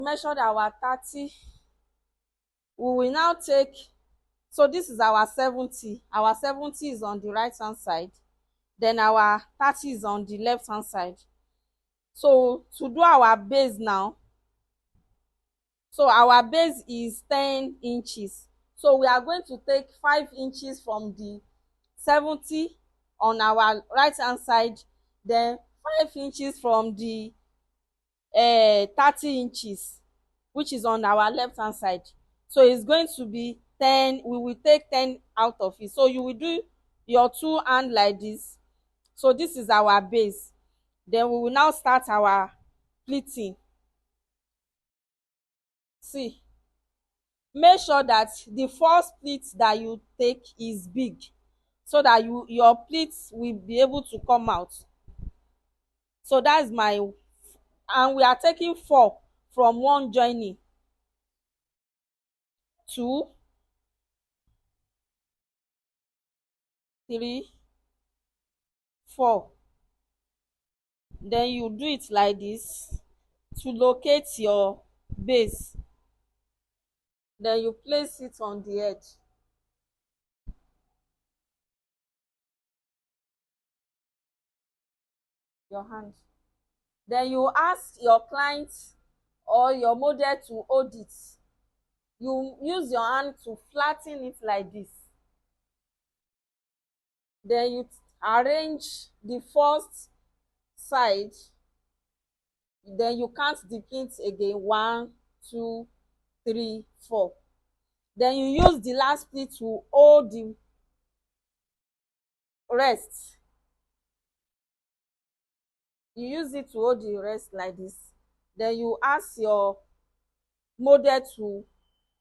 Measured our 30. We will now take, so this is our 70. Our 70 is on the right hand side, then our 30 is on the left hand side. So to do our base now, so our base is 10 inches. So we are going to take 5 inches from the 70 on our right hand side, then 5 inches from the 30 inches which is on our left hand side. So it's going to be 10. We will take 10 out of it. So you will do your two hand like this. So this is our base. Then we will now start our pleating. See, make sure that the first pleat that you take is big, so that your pleats will be able to come out. So that's my, and we are taking 4 from one joining. 2, 3, 4. Then you do it like this to locate your base. Then you place it on the edge. Your hand. Then you ask your client or your model to hold it. You use your hand to flatten it like this. Then you arrange the first side. Then you count the pins again. 1, 2, 3, 4. Then you use the last pleat to hold the rest. You use it to hold the rest like this. Then you ask your model to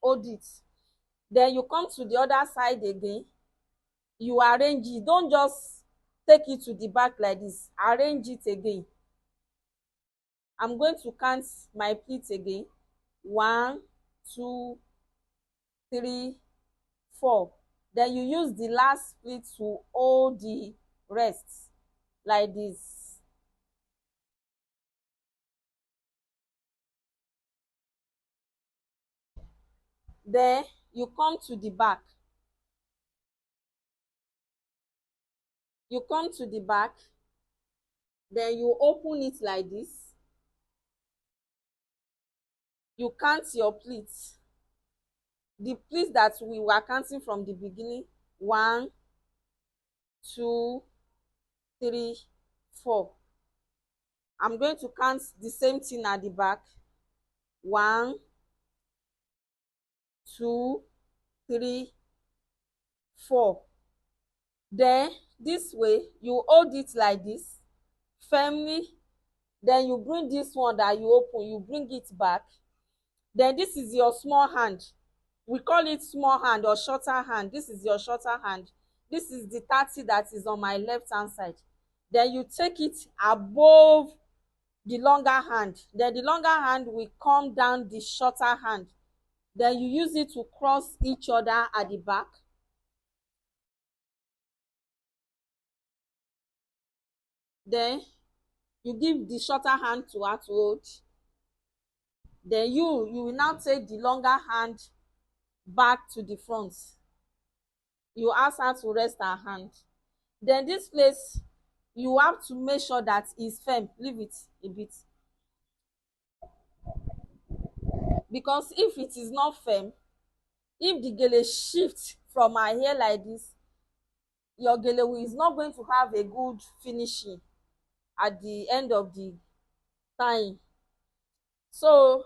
hold it. Then you come to the other side again. You arrange it. Don't just take it to the back like this. Arrange it again. I'm going to count my pleats again. 1, 2, 3, 4. Then you use the last pleat to hold the rest like this. Then you come to the back. You come to the back. Then you open it like this. You count your pleats. The pleats that we were counting from the beginning. 1, 2, 3, 4. I'm going to count the same thing at the back. 1, 2, 3, 4. Then this way you hold it like this firmly. Then you bring this one that you open, you bring it back. Then this is your small hand. We call it small hand or shorter hand. This is your shorter hand. This is the 30 that is on my left hand side. Then you take it above the longer hand. Then the longer hand will come down the shorter hand. Then you use it to cross each other at the back. Then you give the shorter hand to her to hold. Then you will now take the longer hand back to the front. You ask her to rest her hand. Then this place you have to make sure that it's firm. Leave it a bit, because if it is not firm, if the gele shift from her hair like this, your gele is not going to have a good finishing at the end of the time. So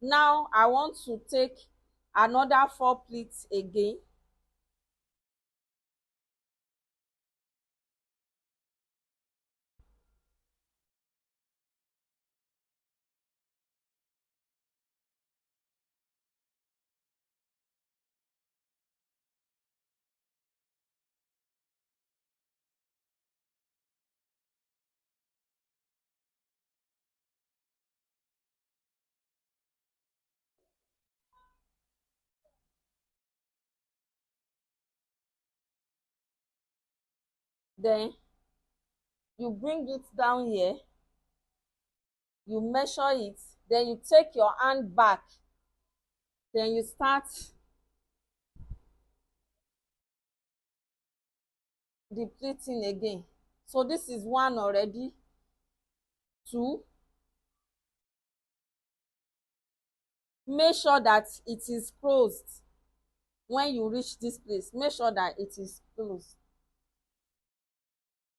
now I want to take another 4 pleats again. Then you bring it down here, you measure it Then you take your hand back, then you start the pleating again. So this is one already. Two, make sure that it is closed. When you reach this place, make sure that it is closed.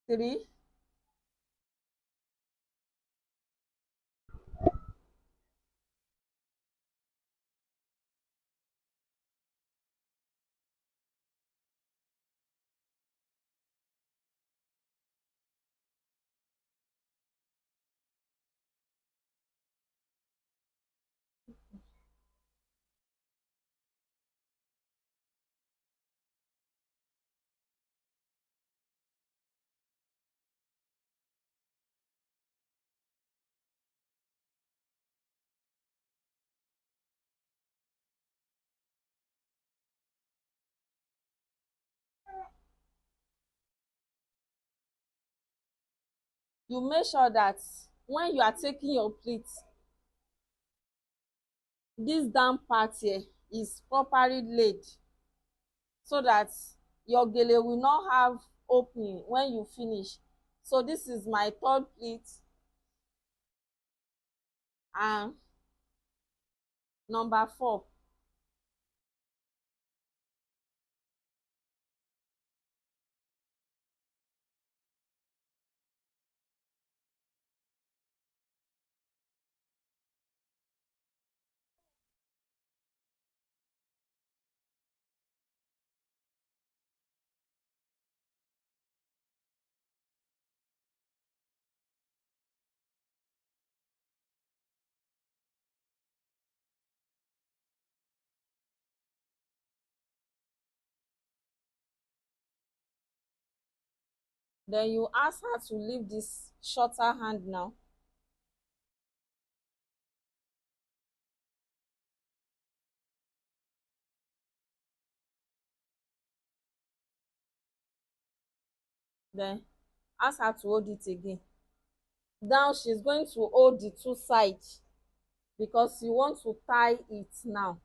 Three, you make sure that when you are taking your pleat, this down part here is properly laid, so that your gele will not have opening when you finish. So this is my third pleat and number 4. Then you ask her to leave this shorter hand now. Then ask her to hold it again. Now she's going to hold the two sides because you want to tie it now.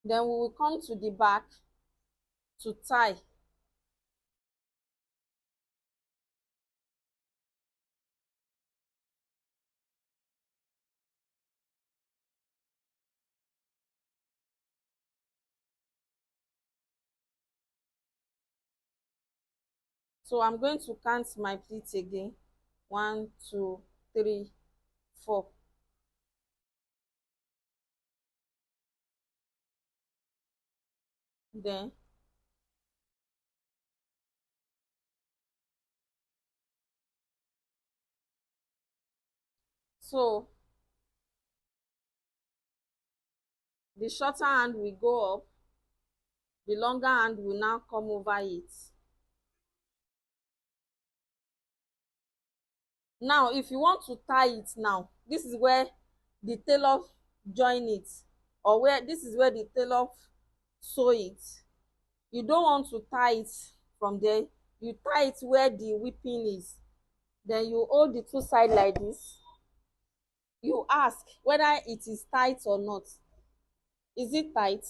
Then we will come to the back to tie. So I'm going to count my pleats again. 1, 2, 3, 4. Then so the shorter hand will go up, the longer hand will now come over it. Now if you want to tie it now, this is where the tailor join it, or where this is where the tailor sew it. You don't want to tie it from there, you tie it where the whipping is. Then you hold the two sides like this. You ask whether it is tight or not. Is it tight?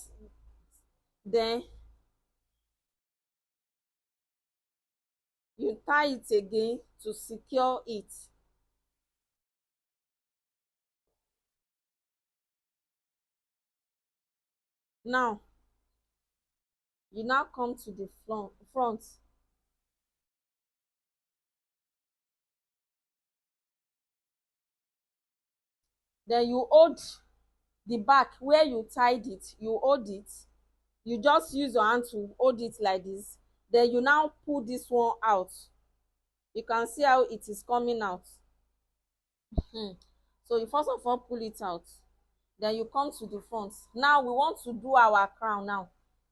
Then you tie it again to secure it. Now you now come to the front. Then you hold the back where you tied it, you hold it. You just use your hand to hold it like this. Then you now pull this one out. You can see how it is coming out. So you first of all pull it out. Then you come to the front. Now we want to do our crown now.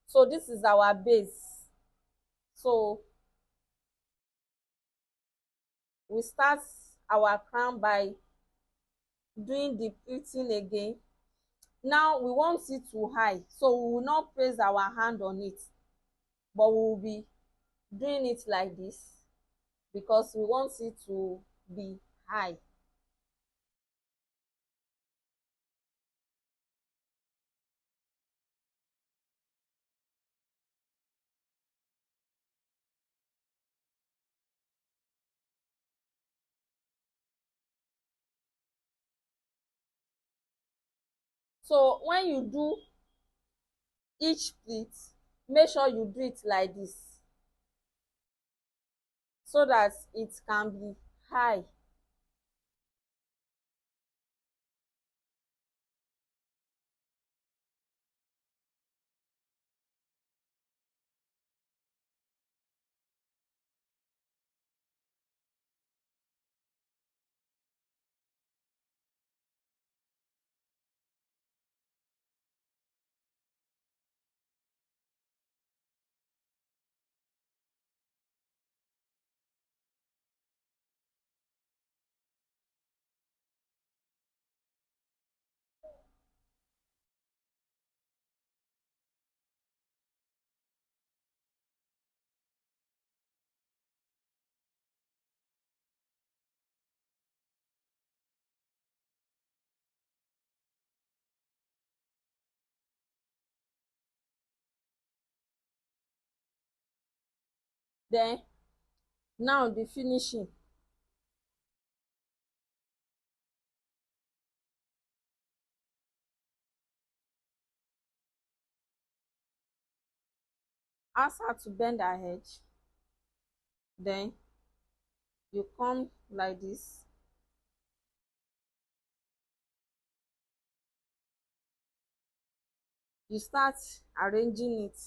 So this is our base. So we start our crown by doing the pleating again. Now we want it to high, so we will not place our hand on it, but we will be doing it like this because we want it to be high. So when you do each pleat, make sure you do it like this so that it can be high. Then now the finishing. Ask her to bend her head. Then you come like this. You start arranging it.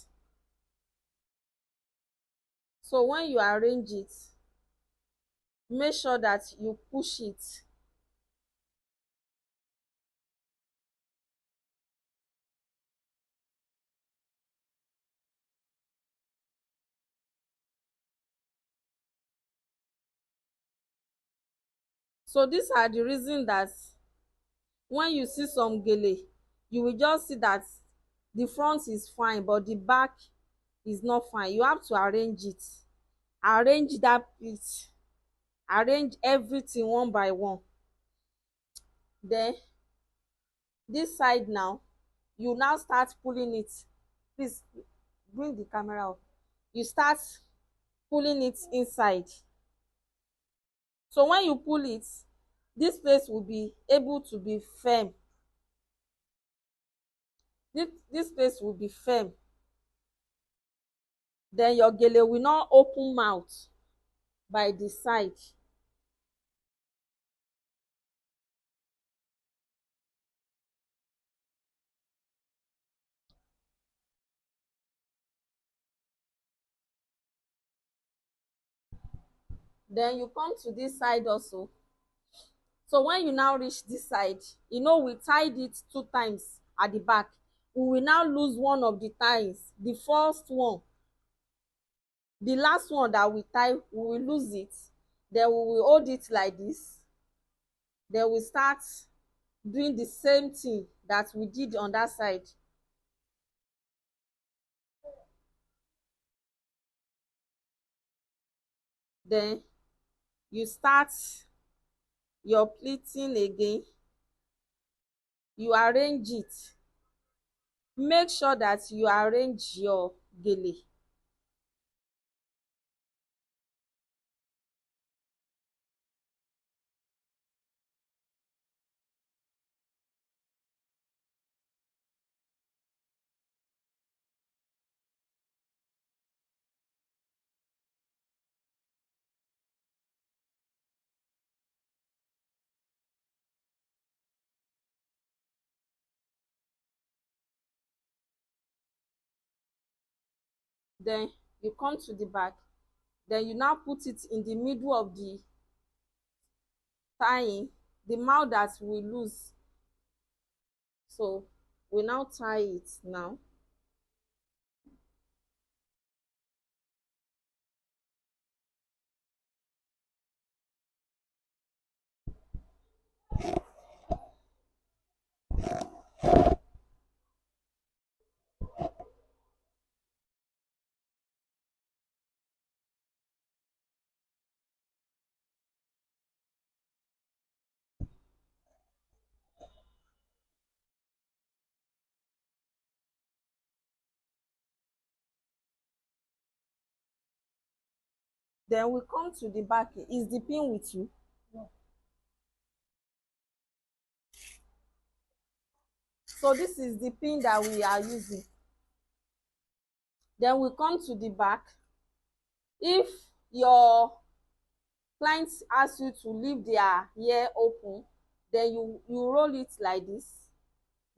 So when you arrange it, make sure that you push it. So these are the reason that when you see some gele, you will just see that the front is fine but the back is not fine. You have to arrange it. Arrange that piece. Arrange everything one by one. Then this side now, you now start pulling it. Please bring the camera up. You start pulling it inside. So when you pull it, this place will be able to be firm. This place will be firm. Then your gele will not open mouth by the side. Then you come to this side also. So when you now reach this side, you know we tied it 2 times at the back. We will now lose one of the ties. The first one, the last one that we tie, we will lose it. Then we will hold it like this. Then we start doing the same thing that we did on that side. Then you start your pleating again. You arrange it. Make sure that you arrange your gele. Then you come to the back. Then you now put it in the middle of the tying, the mouth that we lose. So we now tie it now. Then we come to the back. Is the pin with you? So this is the pin that we are using. Then we come to the back. If your client asks you to leave their ear open, then you roll it like this.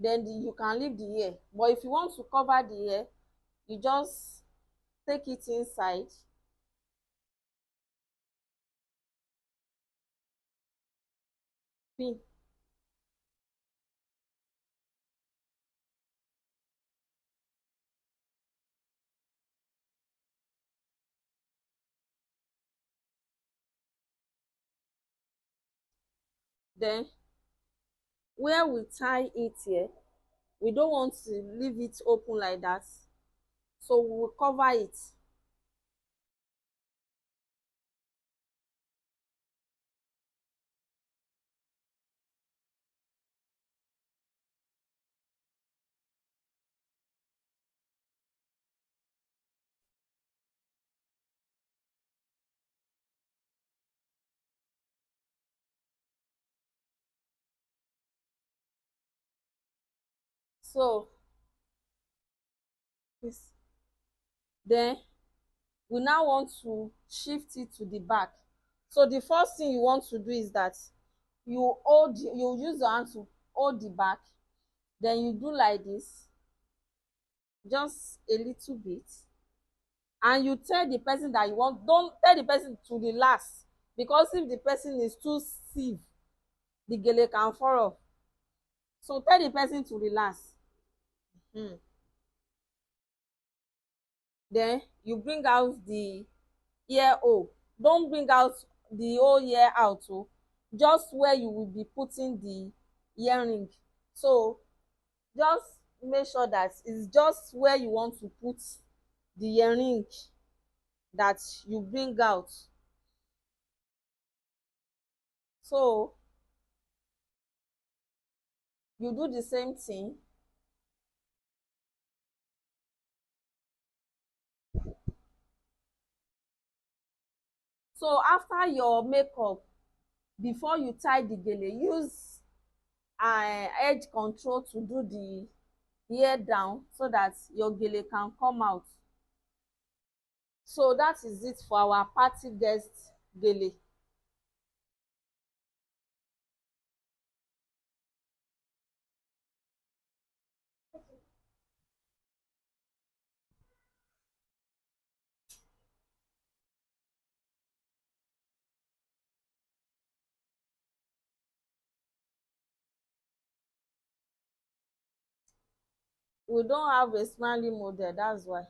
Then you can leave the ear. But if you want to cover the ear, you just take it inside. Pin. Then where we tie it here, we don't want to leave it open like that, so we will cover it. So this, then we now want to shift it to the back. So the first thing you want to do is that you use your hand to hold the back. Then you do like this, just a little bit, and you tell the person that you want. Don't tell the person to relax, because if the person is too stiff, the gele can fall off. So tell the person to relax. Then you bring out the ear hole. Don't bring out the whole ear out o, just where you will be putting the earring. So just make sure that it's just where you want to put the earring that you bring out. So you do the same thing. So after your makeup, before you tie the gele, use edge control to do the hair down so that your gele can come out. So that is it for our party guest gele. We don't have a smiling model, that's why.